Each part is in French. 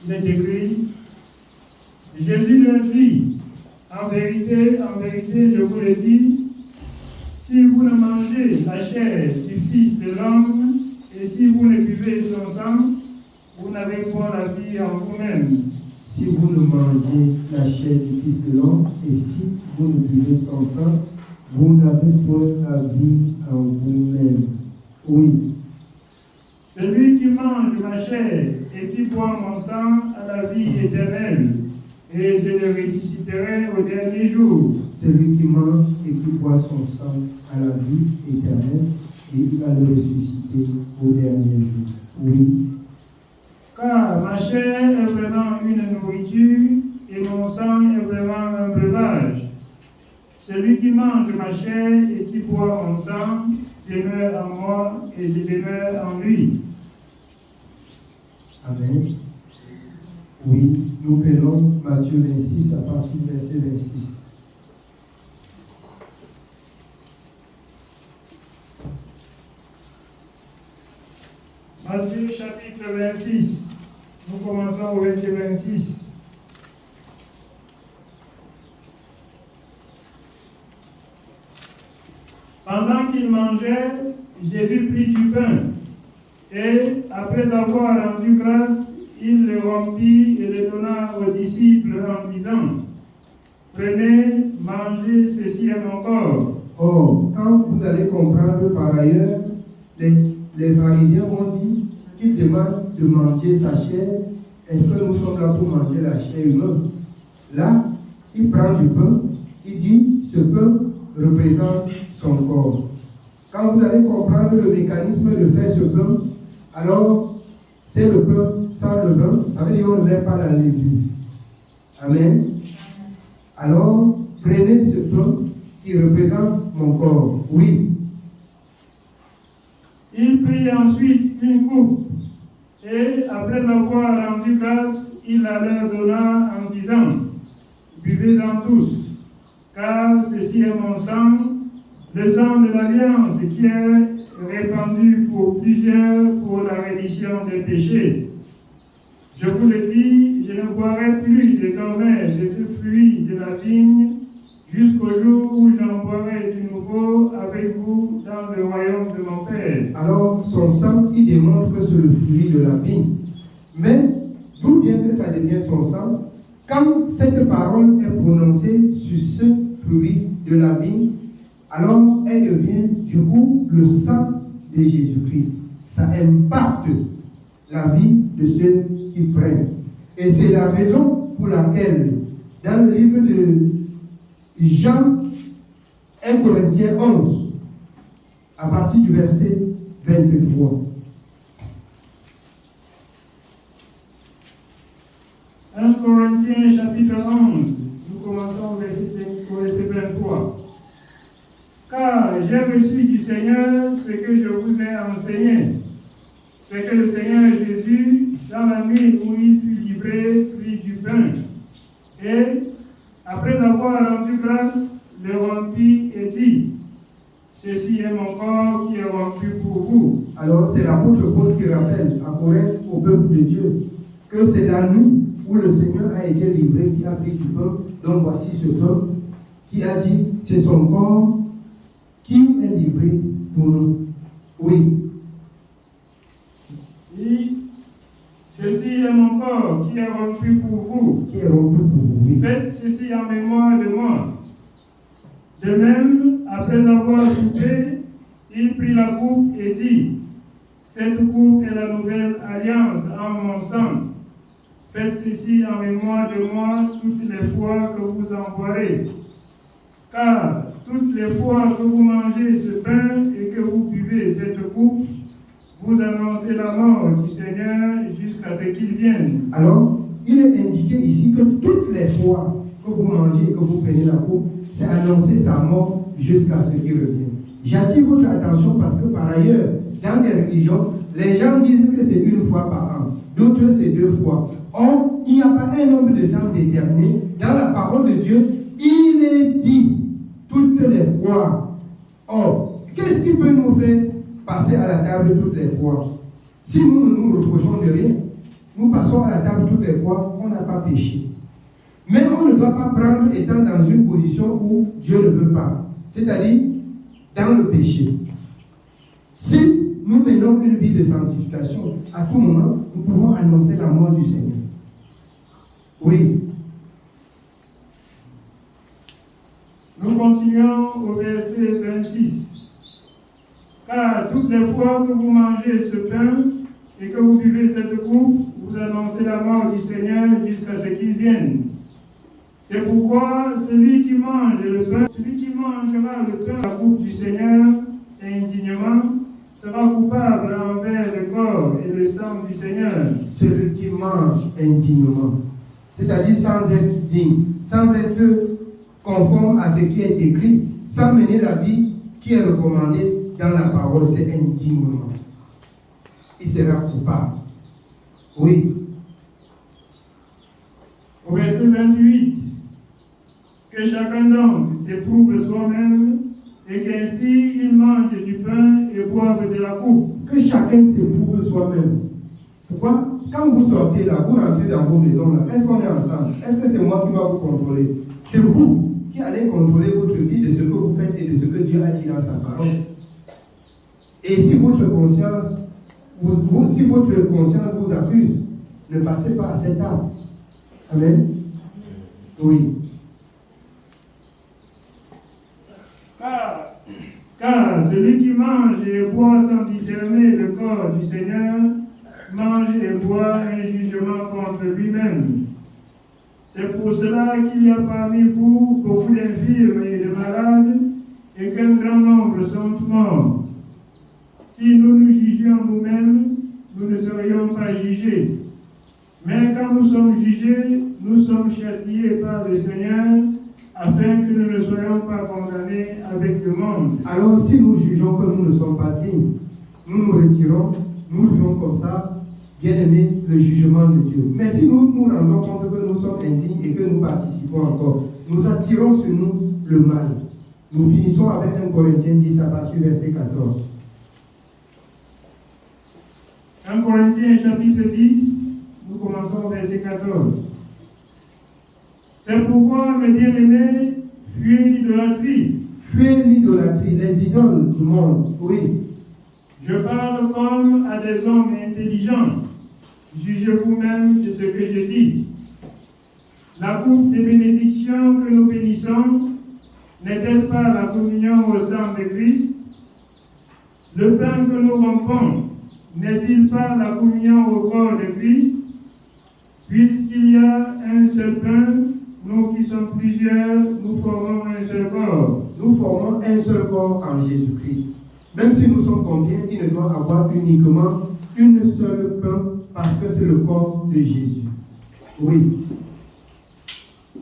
il est écrit, Jésus leur dit, en vérité, je vous le dis, si vous ne mangez la chair du Fils de l'homme, et si vous ne buvez son sang, vous n'avez pas la vie en vous-même. Si vous ne mangez la chair du Fils de l'homme, et si vous ne buvez son sang, vous n'avez pas la vie en vous-même. Oui. Celui qui mange ma chair et qui boit mon sang a la vie éternelle, et je le ressusciterai au dernier jour. Celui qui mange et qui boit son sang a la vie éternelle, et il va le ressusciter au dernier jour. Oui. Car ma chair est vraiment une nourriture, et mon sang est vraiment un breuvage. Celui qui mange ma chair et qui boit mon sang demeure en moi, et je demeure en lui. Amen. Oui, nous prenons Matthieu 26 à partir du verset 26. Matthieu chapitre 26. Nous commençons au verset 26. Pendant qu'il mangeait, Jésus prit du pain, et après avoir rendu grâce, il le rompit et le donna aux disciples en disant, prenez, mangez, ceci est mon corps. Or, quand vous allez comprendre par ailleurs, les pharisiens ont dit qu'ils demandent de manger sa chair. Est-ce que nous sommes là pour manger la chair humaine? Là, il prend du pain, il dit, ce pain représente son corps. Quand vous allez comprendre le mécanisme de faire ce pain, alors c'est le pain sans levain, ça veut dire qu'on ne met pas la levure. Amen. Alors, prenez ce pain qui représente mon corps. Oui. Il prit ensuite une coupe, et après avoir rendu grâce, il la leur donna en disant, buvez-en tous, car ceci est mon sang, le sang de l'alliance qui est répandu pour plusieurs pour la rémission des péchés. Je vous le dis, je ne boirai plus désormais de ce fruit de la vigne jusqu'au jour où j'en boirai du nouveau avec vous dans le royaume de mon Père. Alors, son sang, il démontre que c'est le fruit de la vigne. Mais, d'où vient que ça devient son sang? Quand cette parole est prononcée sur ce fruit de la vigne, alors elle devient du coup le sang de Jésus-Christ. Ça impacte la vie de ceux qui prennent. Et c'est la raison pour laquelle, dans le livre de Jean 1 Corinthiens 11, à partir du verset 23. 1 Corinthiens chapitre 11, nous commençons au verset 23. Car j'ai reçu du Seigneur ce que je vous ai enseigné. C'est que le Seigneur Jésus, dans la nuit où il fut livré, prit du pain. Et, après avoir rendu grâce, le rompit et dit, ceci est mon corps qui est rompu pour vous. Alors c'est l'apôtre Paul qui rappelle à Corinthe, au peuple de Dieu, que c'est la nuit où le Seigneur a été livré, qui a pris du pain. Donc voici ce pain qui a dit, c'est son corps qui est livré pour nous. Oui. Dit, ceci est mon corps qui est rompu pour vous. Qui est rompu pour vous, oui. Faites ceci en mémoire de moi. De même, après avoir soupé, il prit la coupe et dit, cette coupe est la nouvelle alliance en mon sang. Faites ceci en mémoire de moi toutes les fois que vous en boirez. Car toutes les fois que vous mangez ce pain et que vous buvez cette coupe, vous annoncez la mort du Seigneur jusqu'à ce qu'il vienne. Alors, il est indiqué ici que toutes les fois que vous mangez et que vous prenez la coupe, c'est annoncer sa mort jusqu'à ce qu'il revienne. J'attire votre attention parce que par ailleurs, dans les religions, les gens disent que c'est une fois par an, d'autres c'est 2 fois. Or, il n'y a pas un nombre de temps déterminé. Dans la parole de Dieu, il est dit toutes les fois. Or, qu'est-ce qui peut nous faire passer à la table toutes les fois? Si nous ne nous reprochons de rien, nous passons à la table toutes les fois, on n'a pas péché. Mais on ne doit pas prendre étant dans une position où Dieu ne veut pas, c'est-à-dire dans le péché. Si nous menons une vie de sanctification, à tout moment, nous pouvons annoncer la mort du Seigneur. Oui. Nous continuons au verset 26. Car toutes les fois que vous mangez ce pain et que vous buvez cette coupe, vous annoncez la mort du Seigneur jusqu'à ce qu'il vienne. C'est pourquoi celui qui mange le pain, celui qui mangera le pain, la coupe du Seigneur indignement, sera coupable envers le corps et le sang du Seigneur. Celui qui mange indignement, c'est-à-dire sans être digne, sans être conforme à ce qui est écrit, sans mener la vie qui est recommandée dans la parole, c'est indignement. Il sera coupable. Oui. Au verset 28, que chacun donc s'éprouve soi-même et qu'ainsi il mange du pain et boive de la coupe. Que chacun s'éprouve soi-même. Pourquoi? Quand vous sortez là, vous rentrez dans vos maisons là, est-ce qu'on est ensemble? Est-ce que c'est moi qui va vous contrôler? C'est vous qui allez contrôler votre vie de ce que vous faites et de ce que Dieu a dit dans sa parole. Et si votre conscience, si votre conscience vous accuse, ne passez pas à cette arme. Amen. Oui. Car celui qui mange et boit sans discerner le corps du Seigneur, mange et boit un jugement contre lui-même. C'est pour cela qu'il y a parmi vous beaucoup d'infirmes et de malades, et qu'un grand nombre sont morts. Si nous nous jugions nous-mêmes, nous ne serions pas jugés. Mais quand nous sommes jugés, nous sommes châtiés par le Seigneur, afin que nous ne soyons pas condamnés avec le monde. Alors si nous jugeons que nous ne sommes pas dignes, nous nous retirons, nous vivons comme ça, bien aimé, le jugement de Dieu. Mais si nous nous rendons compte que nous sommes indignes et que nous participons encore, nous attirons sur nous le mal. Nous finissons avec 1 Corinthiens 10 à partir du verset 14. 1 Corinthiens chapitre 10, nous commençons au verset 14. C'est pourquoi, mes bien-aimés, fuyez l'idolâtrie. Fuyez l'idolâtrie, les idoles du monde, oui. Je parle comme à des hommes intelligents. Jugez vous-même de ce que je dis. La coupe des bénédictions que nous bénissons n'est-elle pas la communion au sang de Christ? Le pain que nous rompons n'est-il pas la communion au corps de Christ? Puisqu'il y a un seul pain, nous qui sommes plusieurs, nous formons un seul corps. Nous formons un seul corps en Jésus-Christ. Même si nous sommes combien, il ne doit avoir uniquement une seule pain parce que c'est le corps de Jésus. Oui.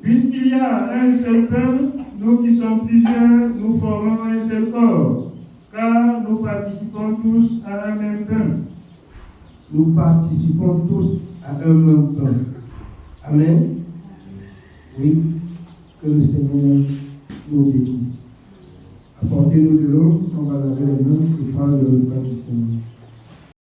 Puisqu'il y a un seul pain, nous qui sommes plusieurs, nous formons un seul corps, car nous participons tous à un même pain. Nous participons tous à un même pain. Amen. Oui. Que le Seigneur nous bénisse. Apportez-nous de l'eau, on va laver les mains et faire le repas du Seigneur.